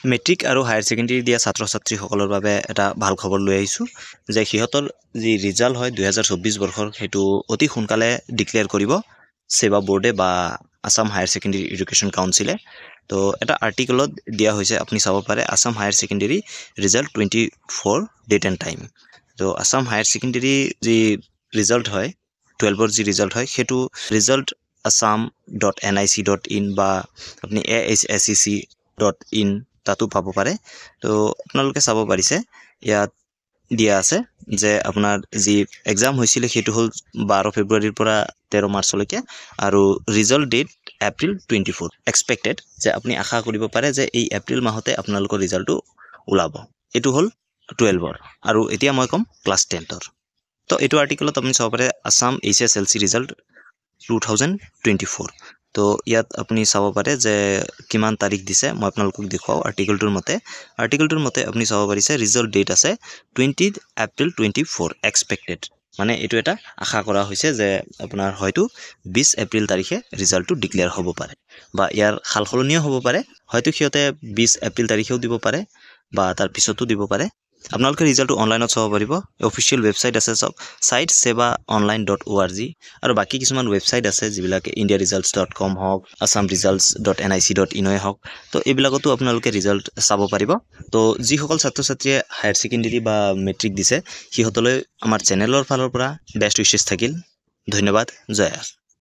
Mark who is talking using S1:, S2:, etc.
S1: Matric আৰু higher secondary দিয়া ছাত্ৰ ছাত্ৰীসকলৰ বাবে এটা ভাল খবৰ লৈ আহিছোঁ যে সিহঁতৰ যি ৰিজাল্ট হয় 2024 বৰ্ষৰ সেইটো অতি সোনকালে ডিক্লেয়াৰ কৰিব সেৱা বোৰ্ডে বা আসাম হায়াৰ ছেকেণ্ডেৰী এডুকেশ্যন কাউন্সিলে। তো এটা আৰ্টিকলত দিয়া হৈছে, আপুনি চাব পাৰে Assam higher secondary result 24 date and time. তো আসাম হায়াৰ ছেকেণ্ডেৰী যি ৰিজাল্ট হয় 12ৰ যি ৰিজাল্ট হয় সেইটো ৰিজাল্ট assam.nic.in বা আপুনি AHSEC.in তাতো পাব পাৰে। তো আপোনালোকে চাব পাৰিছে ইয়াত দিয়া আছে যে আপোনাৰ যি এক্সাম হৈছিলে সেইটো হ'ল 12 ফেব্ৰুৱাৰীৰ পৰা 13 মাৰ্চলৈকে আৰু ৰিজাল্ট ডেট এপ্ৰিল 24 এক্সপেক্টেড, যে আপুনি আশা কৰিব পাৰে যে এই এপ্ৰিল মাহতে আপোনালোকৰ ৰিজাল্টটো ওলাব। এইটো হ'ল 12ৰ আৰু এতিয়া মই ক'ম ক্লাছ 10ৰ। তো এইটো আৰ্টিকলত আপুনি চাব পাৰে আসাম HSLC ৰিজাল্ট 2024। তো ইয়াত আপুনি চাব পাৰে যে কিমান তাৰিখ দিছে, মই আপোনালোকক দেখুৱাও। আৰ্টিকলটোৰ মতে আপুনি চাব পাৰিছে ৰিজাল্ট ডেট আছে 20 এপ্ৰিল 24 এক্সপেক্টেড, মানে এইটো এটা আশা কৰা হৈছে যে আপোনাৰ হয়তো 20 এপ্ৰিল তাৰিখে ৰিজাল্টটো ডিক্লেয়াৰ হ'ব পাৰে বা ইয়াৰ সালসলনিও হ'ব পাৰে। হয়তো সিহঁতে 20 এপ্ৰিল তাৰিখেও দিব পাৰে বা তাৰ পিছতো দিব পাৰে। আপোনালোকে ৰিজাল্টটো অনলাইনত চাব পাৰিব। অফিচিয়েল ৱেবছাইট আছে চব চাইট sevaonline.org আৰু বাকী কিছুমান ৱেবছাইট আছে যিবিলাকে indiaresults.com হওক, assamresults.nic.in হওক। তো এইবিলাকতো আপোনালোকে ৰিজাল্ট চাব পাৰিব। তো যিসকল ছাত্ৰ ছাত্ৰীয়ে হায়াৰ ছেকেণ্ডেৰী বা মেট্ৰিক দিছে সিহঁতলৈ আমাৰ চেনেলৰ ফালৰ পৰা বেষ্ট উইচেছ থাকিল। ধন্যবাদ। জয় হিন্দ।